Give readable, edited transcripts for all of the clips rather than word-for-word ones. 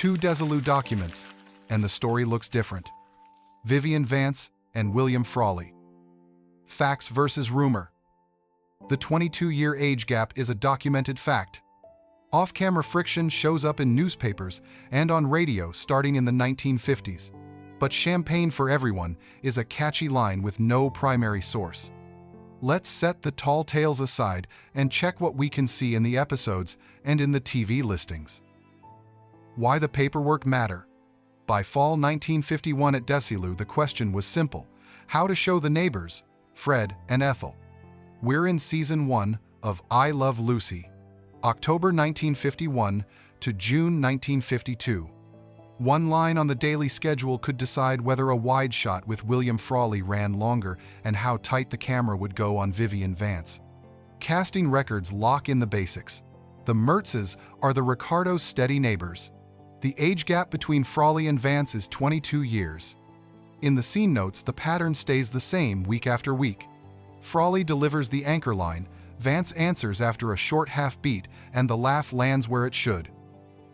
2 Desilu documents, and the story looks different. Vivian Vance and William Frawley. Facts versus rumor. The 22-year age gap is a documented fact. Off-camera friction shows up in newspapers and on radio starting in the 1950s. But champagne for everyone is a catchy line with no primary source. Let's set the tall tales aside and check what we can see in the episodes and in the TV listings. Why the paperwork matter. By fall 1951 at Desilu, the question was simple: how to show the neighbors, Fred and Ethel. We're in season 1 of I Love Lucy, October 1951 to June 1952. One line on the daily schedule could decide whether a wide shot with William Frawley ran longer and how tight the camera would go on Vivian Vance. Casting records lock in the basics. The Mertzes are the Ricardos' steady neighbors. The age gap between Frawley and Vance is 22 years. In the scene notes, the pattern stays the same week after week. Frawley delivers the anchor line, Vance answers after a short half-beat, and the laugh lands where it should.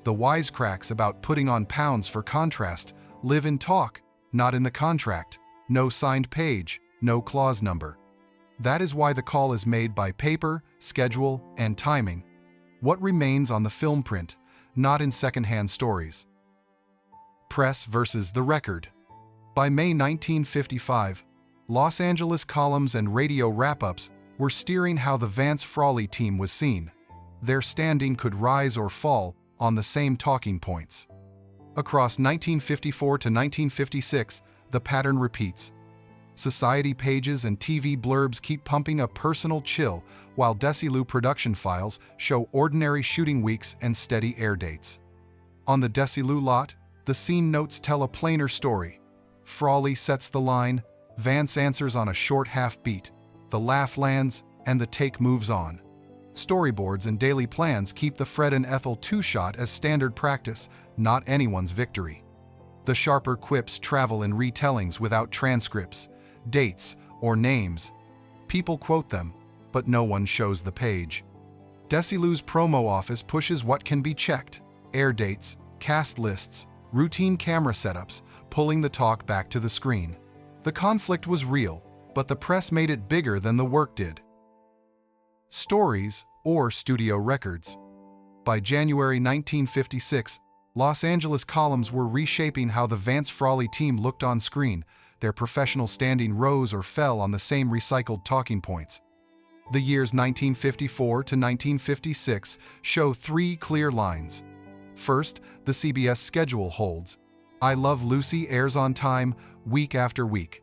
The wisecracks about putting on pounds for contrast live in talk, not in the contract. No signed page, no clause number. That is why the call is made by paper, schedule, and timing. What remains on the film print, not in second-hand stories. Press versus the record. By May 1955, Los Angeles columns and radio wrap-ups were steering how the Vance-Frawley team was seen. Their standing could rise or fall on the same talking points. Across 1954 to 1956, the pattern repeats. Society pages and TV blurbs keep pumping a personal chill, while Desilu production files show ordinary shooting weeks and steady air dates. On the Desilu lot, the scene notes tell a plainer story. Frawley sets the line, Vance answers on a short half-beat, the laugh lands, and the take moves on. Storyboards and daily plans keep the Fred and Ethel two-shot as standard practice, not anyone's victory. The sharper quips travel in retellings without transcripts, dates, or names. People quote them, but no one shows the page. Desilu's promo office pushes what can be checked: air dates, cast lists, routine camera setups, pulling the talk back to the screen. The conflict was real, but the press made it bigger than the work did. Stories or studio records. By January 1956, Los Angeles columns were reshaping how the Vance-Frawley team looked on screen. Their professional standing rose or fell on the same recycled talking points. The years 1954 to 1956 show 3 clear lines. First, the CBS schedule holds. I Love Lucy airs on time, week after week.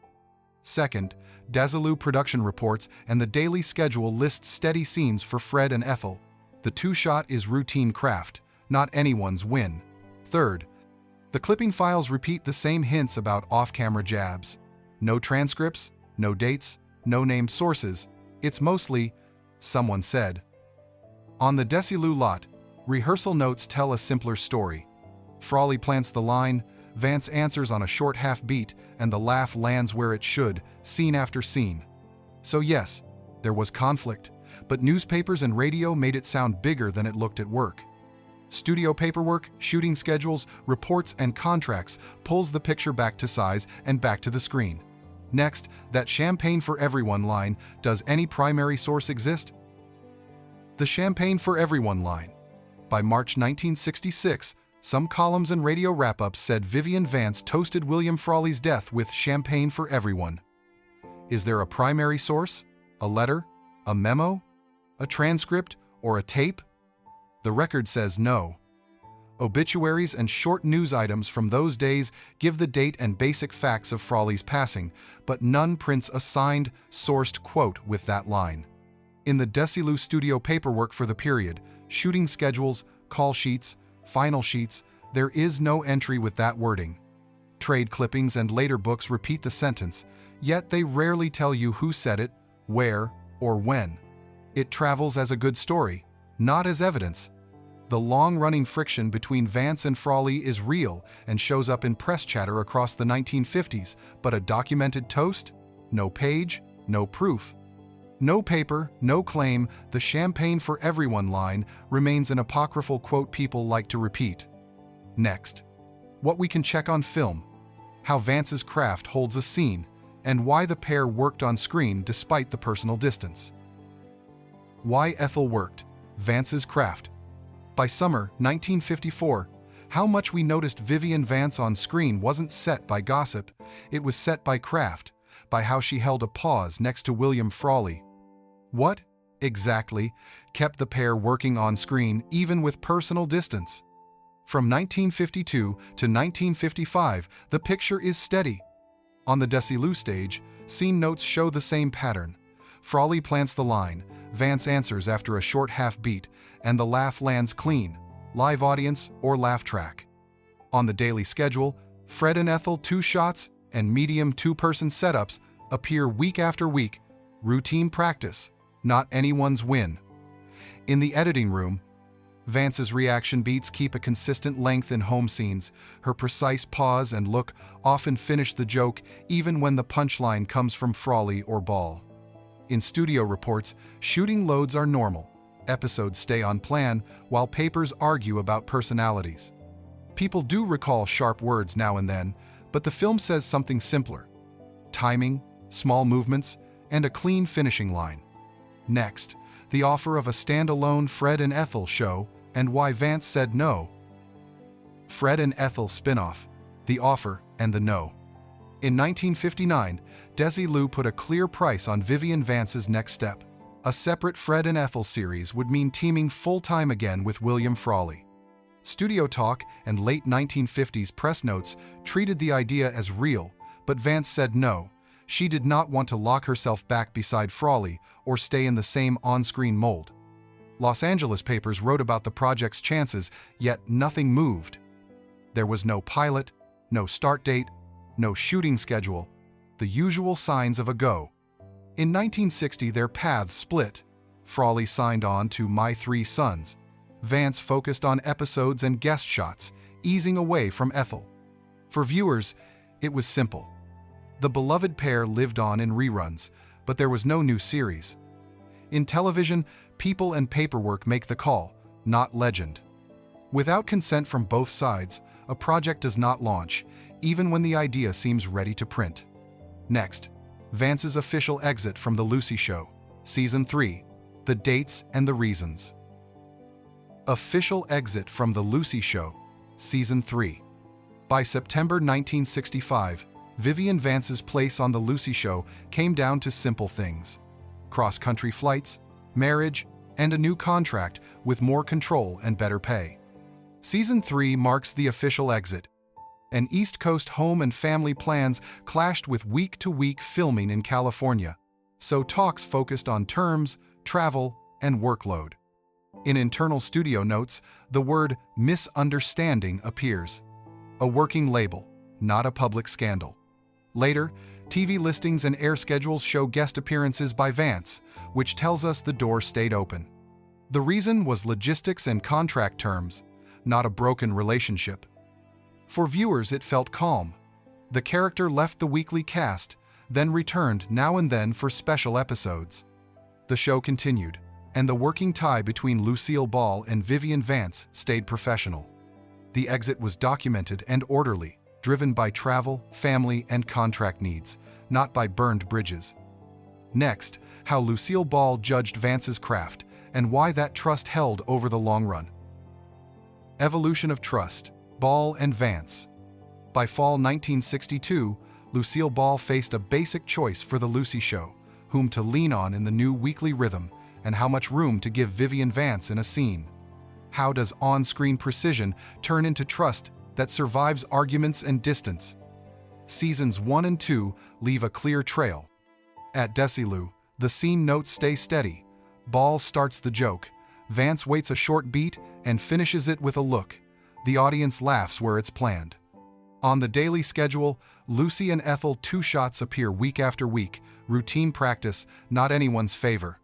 Second, Desilu production reports and the daily schedule lists steady scenes for Fred and Ethel. The two-shot is routine craft, not anyone's win. Third, the clipping files repeat the same hints about off-camera jabs. No transcripts, no dates, no named sources. It's mostly, someone said. On the Desilu lot, rehearsal notes tell a simpler story. Frawley plants the line, Vance answers on a short half-beat, and the laugh lands where it should, scene after scene. So yes, there was conflict, but newspapers and radio made it sound bigger than it looked at work. Studio paperwork, shooting schedules, reports, and contracts pulls the picture back to size and back to the screen. Next, that champagne for everyone line. Does any primary source exist? The champagne for everyone line. By March 1966, some columns and radio wrap-ups said Vivian Vance toasted William Frawley's death with champagne for everyone. Is there a primary source? A letter? A memo? A transcript? Or a tape? The record says no. Obituaries and short news items from those days give the date and basic facts of Frawley's passing, but none prints a signed, sourced quote with that line. In the Desilu studio paperwork for the period, shooting schedules, call sheets, final sheets, there is no entry with that wording. Trade clippings and later books repeat the sentence, yet they rarely tell you who said it, where, or when. It travels as a good story, not as evidence. The long-running friction between Vance and Frawley is real and shows up in press chatter across the 1950s, but a documented toast? No page, no proof. No paper, no claim, the champagne for everyone line remains an apocryphal quote people like to repeat. Next, what we can check on film, how Vance's craft holds a scene, and why the pair worked on screen despite the personal distance. Why Ethel worked, Vance's craft. By summer 1954, how much we noticed Vivian Vance on screen wasn't set by gossip, it was set by craft, by how she held a pause next to William Frawley. What, exactly, kept the pair working on screen even with personal distance? From 1952 to 1955, the picture is steady. On the Desilu stage, scene notes show the same pattern. Frawley plants the line, Vance answers after a short half-beat, and the laugh lands clean, live audience or laugh track. On the daily schedule, Fred and Ethel 2 shots and medium 2-person setups appear week after week, routine practice, not anyone's win. In the editing room, Vance's reaction beats keep a consistent length in home scenes. Her precise pause and look often finish the joke even when the punchline comes from Frawley or Ball. In studio reports, shooting loads are normal. Episodes stay on plan while papers argue about personalities. People do recall sharp words now and then, but the film says something simpler. Timing, small movements, and a clean finishing line. Next, the offer of a standalone Fred and Ethel show and why Vance said no. Fred and Ethel spin-off, The Offer and the No. In 1959, Desilu put a clear price on Vivian Vance's next step. A separate Fred and Ethel series would mean teaming full-time again with William Frawley. Studio talk and late 1950s press notes treated the idea as real, but Vance said no. She did not want to lock herself back beside Frawley or stay in the same on-screen mold. Los Angeles papers wrote about the project's chances, yet nothing moved. There was no pilot, no start date, no shooting schedule, the usual signs of a go. In 1960, their paths split. Frawley signed on to My Three Sons. Vance focused on episodes and guest shots, easing away from Ethel. For viewers, it was simple. The beloved pair lived on in reruns, but there was no new series. In television, people and paperwork make the call, not legend. Without consent from both sides, a project does not launch, even when the idea seems ready to print. Next, Vance's official exit from The Lucy Show, Season 3, The Dates and the Reasons. Official exit from The Lucy Show, Season 3. By September 1965, Vivian Vance's place on The Lucy Show came down to simple things: cross-country flights, marriage, and a new contract with more control and better pay. Season 3 marks the official exit. And East Coast home and family plans clashed with week-to-week filming in California, so talks focused on terms, travel, and workload. In internal studio notes, the word misunderstanding appears. A working label, not a public scandal. Later, TV listings and air schedules show guest appearances by Vance, which tells us the door stayed open. The reason was logistics and contract terms, not a broken relationship. For viewers, it felt calm. The character left the weekly cast, then returned now and then for special episodes. The show continued, and the working tie between Lucille Ball and Vivian Vance stayed professional. The exit was documented and orderly, driven by travel, family, and contract needs, not by burned bridges. Next, how Lucille Ball judged Vance's craft and why that trust held over the long run. Evolution of trust, Ball and Vance. By fall 1962, Lucille Ball faced a basic choice for The Lucy Show: whom to lean on in the new weekly rhythm and how much room to give Vivian Vance in a scene. How does on-screen precision turn into trust that survives arguments and distance? Seasons 1 and 2 leave a clear trail. At Desilu, the scene notes stay steady. Ball starts the joke. Vance waits a short beat and finishes it with a look. The audience laughs where it's planned. On the daily schedule, Lucy and Ethel 2 shots appear week after week, routine practice, not anyone's favor.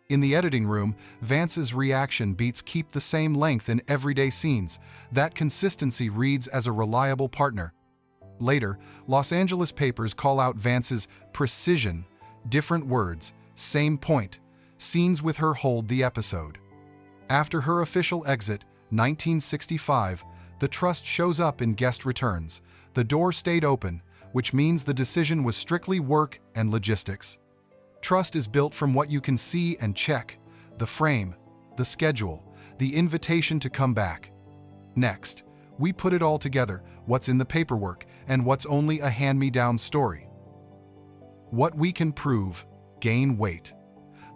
In the editing room, Vance's reaction beats keep the same length in everyday scenes. That consistency reads as a reliable partner. Later, Los Angeles papers call out Vance's precision, different words, same point. Scenes with her hold the episode. After her official exit, 1965, The trust shows up in guest returns. The door stayed open, which means the decision was strictly work and logistics. Trust is built from what you can see and check: the frame, the schedule, the invitation to come back. Next, we put it all together: what's in the paperwork and what's only a hand-me-down story. What we can prove: gain weight.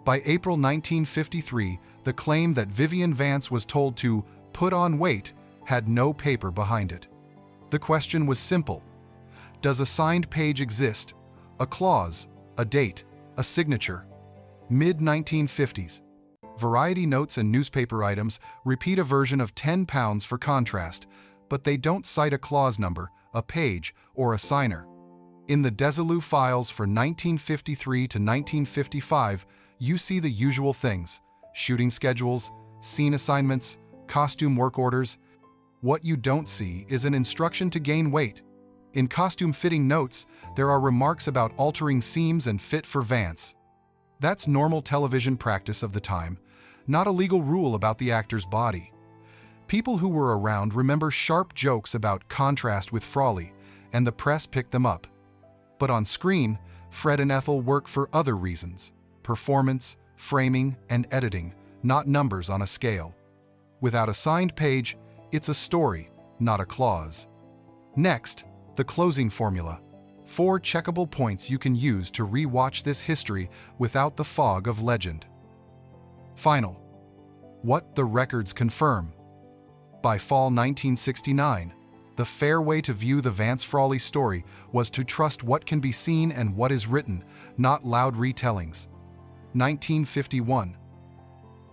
By April 1953, the claim that Vivian Vance was told to put on weight had no paper behind it. The question was simple: does a signed page exist? A clause, a date, a signature? Mid-1950s. Variety notes and newspaper items repeat a version of 10 pounds for contrast, but they don't cite a clause number, a page, or a signer. In the Desilu files for 1953 to 1955, you see the usual things: shooting schedules, scene assignments, costume work orders. What you don't see is an instruction to gain weight. In costume fitting notes, there are remarks about altering seams and fit for Vance. That's normal television practice of the time, not a legal rule about the actor's body. People who were around remember sharp jokes about contrast with Frawley, and the press picked them up. But on screen, Fred and Ethel work for other reasons: performance, framing, and editing, not numbers on a scale. Without a signed page, it's a story, not a clause. Next, the closing formula: 4 checkable points you can use to re-watch this history without the fog of legend. Final. What the records confirm. By fall 1969, the fair way to view the Vance-Frawley story was to trust what can be seen and what is written, not loud retellings. 1951.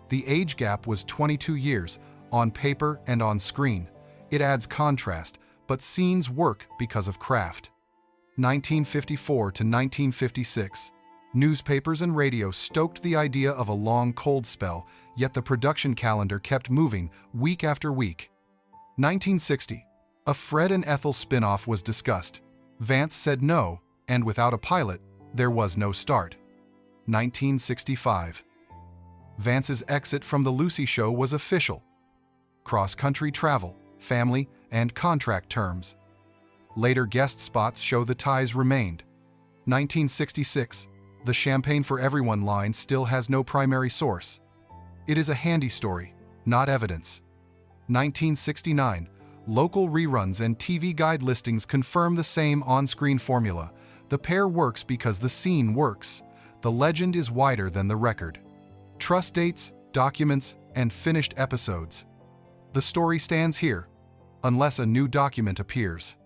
The age gap was 22 years, on paper and on screen. It adds contrast, but scenes work because of craft. 1954 to 1956. Newspapers and radio stoked the idea of a long cold spell, yet the production calendar kept moving week after week. 1960. A Fred and Ethel spin-off was discussed. Vance said no, and without a pilot, there was no start. 1965. Vance's exit from The Lucy Show was official. Cross-country travel, family, and contract terms. Later guest spots show the ties remained. 1966. The Champagne for Everyone line still has no primary source. It is a handy story, not evidence. 1969. Local reruns and TV guide listings confirm the same on-screen formula. The pair works because the scene works. The legend is wider than the record. Trust dates, documents, and finished episodes. The story stands here, unless a new document appears.